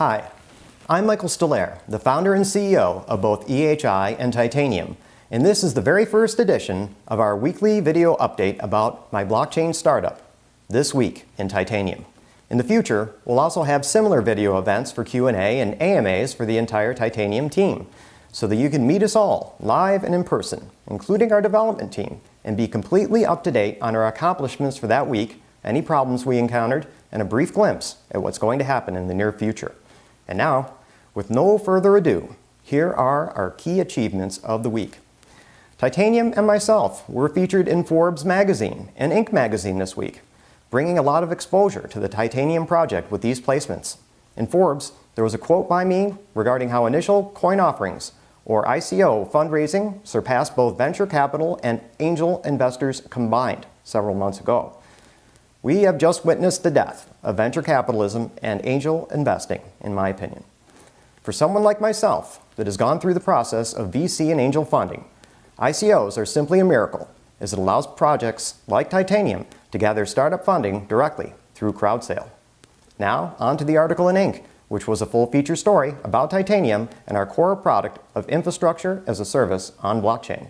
Hi, I'm Michael Stolaire, the founder and CEO of both EHI and Titanium, and this is the very first edition of our weekly video update about my blockchain startup, This Week in Titanium. In the future, we'll also have similar video events for Q&A and AMAs for the entire Titanium team, so that you can meet us all live and in person, including our development team, and be completely up to date on our accomplishments for that week, any problems we encountered, and a brief glimpse at what's going to happen in the near future. And now, with no further ado, here are our key achievements of the week. Titanium and myself were featured in Forbes magazine and Inc. magazine this week, bringing a lot of exposure to the Titanium project with these placements. In Forbes, there was a quote by me regarding how initial coin offerings, or ICO, fundraising surpassed both venture capital and angel investors combined several months ago. We have just witnessed the death of venture capitalism and angel investing, in my opinion. For someone like myself that has gone through the process of VC and angel funding, ICOs are simply a miracle, as it allows projects like Titanium to gather startup funding directly through crowd sale. Now, on to the article in Inc., which was a full-feature story about Titanium and our core product of infrastructure as a service on blockchain.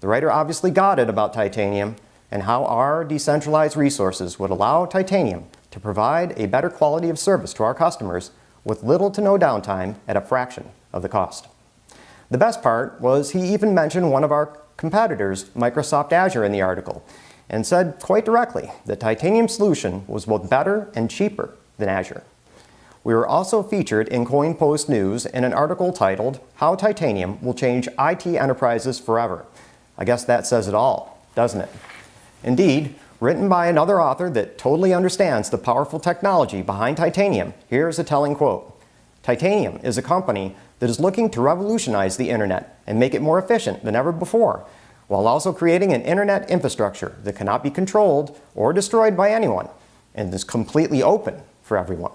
The writer obviously got it about Titanium and how our decentralized resources would allow Titanium to provide a better quality of service to our customers with little to no downtime at a fraction of the cost. The best part was he even mentioned one of our competitors, Microsoft Azure, in the article, and said quite directly that Titanium's solution was both better and cheaper than Azure. We were also featured in CoinPost News in an article titled, "How Titanium Will Change IT Enterprises Forever." I guess that says it all, doesn't it? Indeed, written by another author that totally understands the powerful technology behind Titanium, here's a telling quote. "Titanium is a company that is looking to revolutionize the internet and make it more efficient than ever before, while also creating an internet infrastructure that cannot be controlled or destroyed by anyone and is completely open for everyone."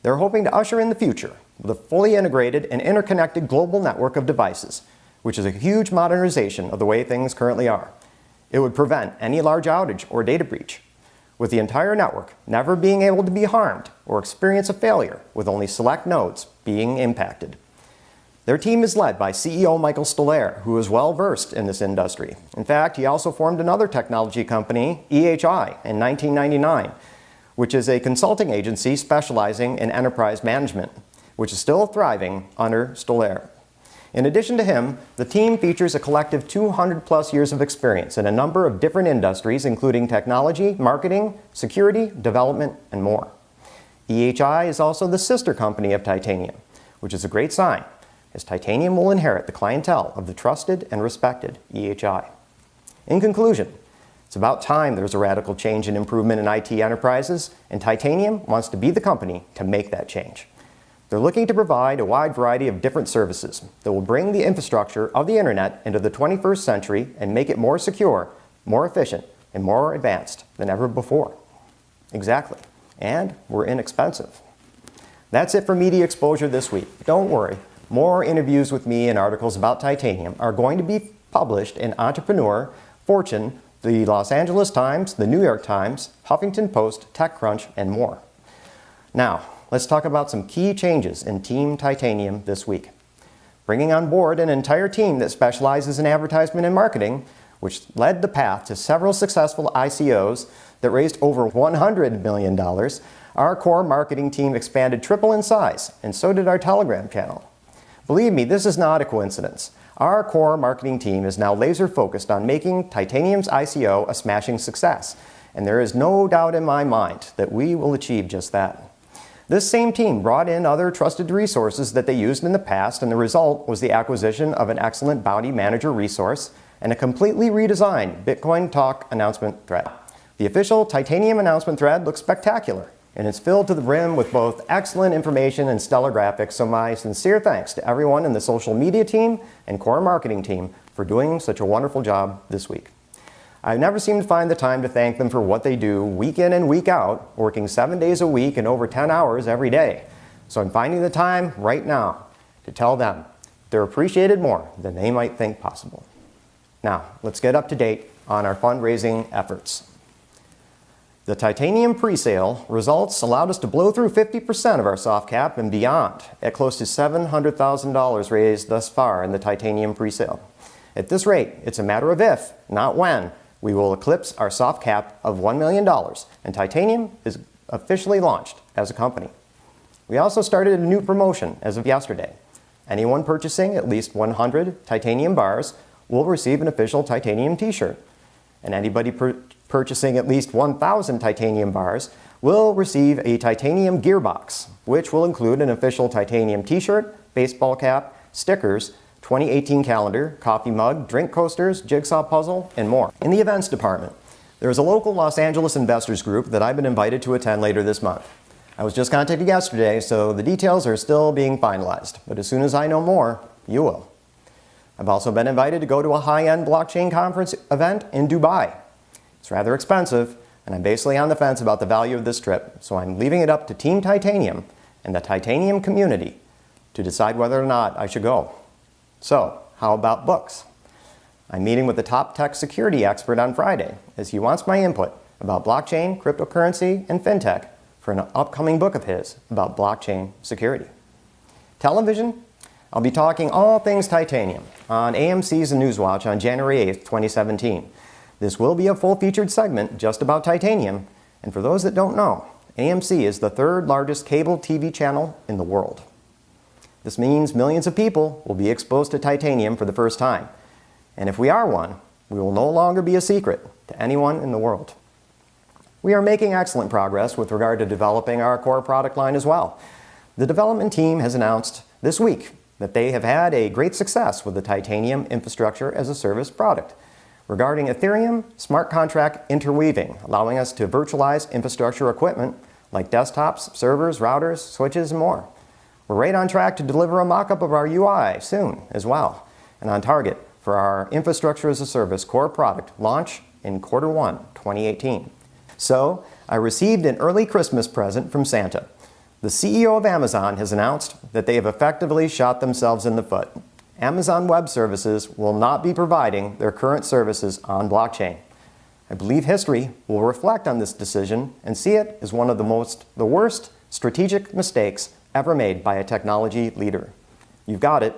They're hoping to usher in the future with a fully integrated and interconnected global network of devices, which is a huge modernization of the way things currently are. It would prevent any large outage or data breach, with the entire network never being able to be harmed or experience a failure, with only select nodes being impacted. Their team is led by CEO Michael Stolaire, who is well versed in this industry. In fact, he also formed another technology company, EHI, in 1999, which is a consulting agency specializing in enterprise management, which is still thriving under Stolaire. In addition to him, the team features a collective 200+ years of experience in a number of different industries, including technology, marketing, security, development, and more. EHI is also the sister company of Titanium, which is a great sign, as Titanium will inherit the clientele of the trusted and respected EHI. In conclusion, it's about time there's a radical change and improvement in IT enterprises, and Titanium wants to be the company to make that change. They're looking to provide a wide variety of different services that will bring the infrastructure of the internet into the 21st century and make it more secure, more efficient, and more advanced than ever before. Exactly. And we're inexpensive. That's it for media exposure this week. Don't worry, more interviews with me and articles about Titanium are going to be published in Entrepreneur, Fortune, the Los Angeles Times, the New York Times, Huffington Post, TechCrunch, and more. Now, let's talk about some key changes in Team Titanium this week. Bringing on board an entire team that specializes in advertisement and marketing, which led the path to several successful ICOs that raised over $100 million, our core marketing team expanded triple in size, and so did our Telegram channel. Believe me, this is not a coincidence. Our core marketing team is now laser focused on making Titanium's ICO a smashing success, and there is no doubt in my mind that we will achieve just that. This same team brought in other trusted resources that they used in the past, and the result was the acquisition of an excellent bounty manager resource and a completely redesigned Bitcoin Talk announcement thread. The official Titanium announcement thread looks spectacular, and it's filled to the rim with both excellent information and stellar graphics, so my sincere thanks to everyone in the social media team and core marketing team for doing such a wonderful job this week. I never seem to find the time to thank them for what they do week in and week out, working 7 days a week and over 10 hours every day. So I'm finding the time right now to tell them they're appreciated more than they might think possible. Now, let's get up to date on our fundraising efforts. The titanium presale results allowed us to blow through 50% of our soft cap and beyond at close to $700,000 raised thus far in the titanium presale. At this rate, it's a matter of if, not when, we will eclipse our soft cap of $1 million, and titanium is officially launched as a company. We also started a new promotion as of yesterday. Anyone purchasing at least 100 titanium bars will receive an official titanium t-shirt, and anybody purchasing at least 1,000 titanium bars will receive a titanium gearbox, which will include an official titanium t-shirt, baseball cap, stickers, 2018 calendar, coffee mug, drink coasters, jigsaw puzzle, and more. In the events department, there is a local Los Angeles investors group that I've been invited to attend later this month. I was just contacted yesterday, so the details are still being finalized, but as soon as I know more, you will. I've also been invited to go to a high-end blockchain conference event in Dubai. It's rather expensive, and I'm basically on the fence about the value of this trip, so I'm leaving it up to Team Titanium and the titanium community to decide whether or not I should go. So, how about books? I'm meeting with the top tech security expert on Friday, as he wants my input about blockchain, cryptocurrency, and fintech for an upcoming book of his about blockchain security. Television? I'll be talking all things titanium on AMC's Newswatch on January 8th, 2017. This will be a full-featured segment just about titanium, and for those that don't know, AMC is the third largest cable TV channel in the world. This means millions of people will be exposed to titanium for the first time, and if we are one, we will no longer be a secret to anyone in the world. We are making excellent progress with regard to developing our core product line as well. The development team has announced this week that they have had a great success with the Titanium Infrastructure as a Service product regarding Ethereum smart contract interweaving, allowing us to virtualize infrastructure equipment like desktops, servers, routers, switches, and more. We're right on track to deliver a mock-up of our UI soon as well, and on target for our Infrastructure as a Service core product launch in Q1 2018. So, I received an early Christmas present from Santa. The CEO of Amazon has announced that they have effectively shot themselves in the foot. Amazon Web Services will not be providing their current services on blockchain. I believe history will reflect on this decision and see it as one of the worst strategic mistakes ever made by a technology leader. You've got it.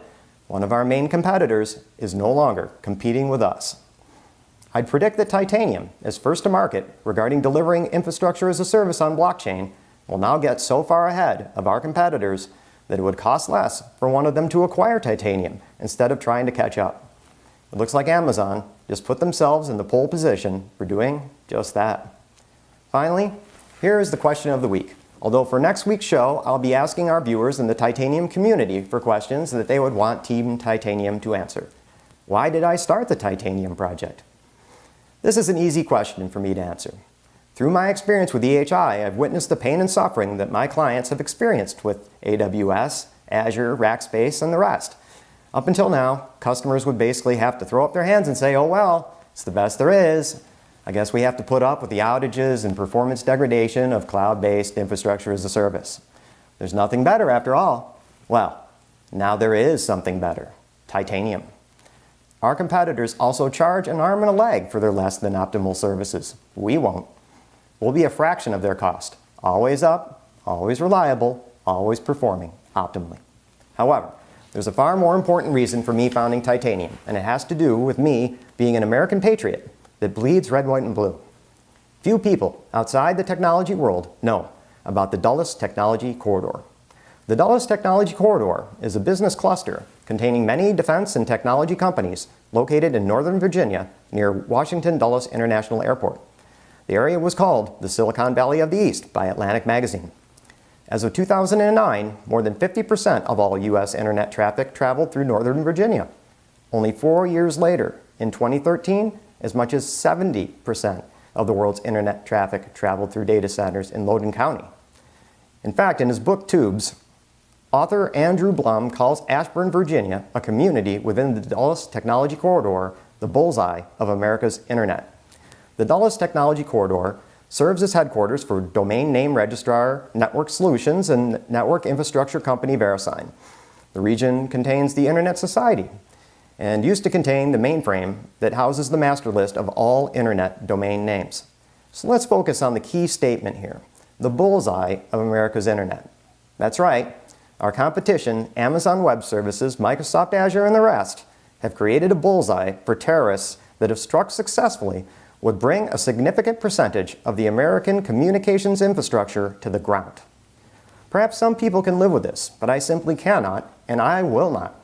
One of our main competitors is no longer competing with us. I'd predict that Titanium, as first to market regarding delivering infrastructure as a service on blockchain, will now get so far ahead of our competitors that it would cost less for one of them to acquire Titanium instead of trying to catch up. It looks like Amazon just put themselves in the pole position for doing just that. Finally, here is the question of the week. Although for next week's show, I'll be asking our viewers in the Titanium community for questions that they would want Team Titanium to answer. Why did I start the Titanium project? This is an easy question for me to answer. Through my experience with EHI, I've witnessed the pain and suffering that my clients have experienced with AWS, Azure, Rackspace, and the rest. Up until now, customers would basically have to throw up their hands and say, oh well, it's the best there is. I guess we have to put up with the outages and performance degradation of cloud-based infrastructure as a service. There's nothing better after all. Well, now there is something better. Titanium. Our competitors also charge an arm and a leg for their less than optimal services. We won't. We'll be a fraction of their cost. Always up, always reliable, always performing optimally. However, there's a far more important reason for me founding Titanium, and it has to do with me being an American patriot that bleeds red, white, and blue. Few people outside the technology world know about the Dulles Technology Corridor. The Dulles Technology Corridor is a business cluster containing many defense and technology companies located in Northern Virginia near Washington Dulles International Airport. The area was called the Silicon Valley of the East by Atlantic Magazine. As of 2009, more than 50% of all U.S. internet traffic traveled through Northern Virginia. Only 4 years later, in 2013, as much as 70% of the world's internet traffic traveled through data centers in Loudoun County. In fact, in his book Tubes, author Andrew Blum calls Ashburn, Virginia, a community within the Dulles Technology Corridor, the bullseye of America's internet. The Dulles Technology Corridor serves as headquarters for domain name registrar Network Solutions and network infrastructure company VeriSign. The region contains the Internet Society and used to contain the mainframe that houses the master list of all internet domain names. So let's focus on the key statement here, the bullseye of America's internet. That's right, our competition, Amazon Web Services, Microsoft Azure, and the rest, have created a bullseye for terrorists that, if struck successfully, would bring a significant percentage of the American communications infrastructure to the ground. Perhaps some people can live with this, but I simply cannot, and I will not.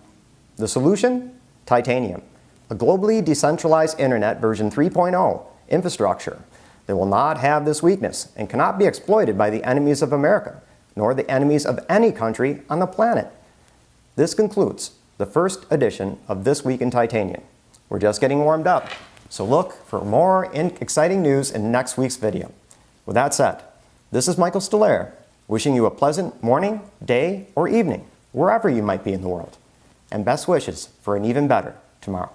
The solution? Titanium, a globally decentralized internet version 3.0 infrastructure that will not have this weakness and cannot be exploited by the enemies of America, nor the enemies of any country on the planet. This concludes the first edition of This Week in Titanium. We're just getting warmed up, so look for more exciting news in next week's video. With that said, this is Michael Stolaire, wishing you a pleasant morning, day, or evening, wherever you might be in the world, and best wishes for an even better tomorrow.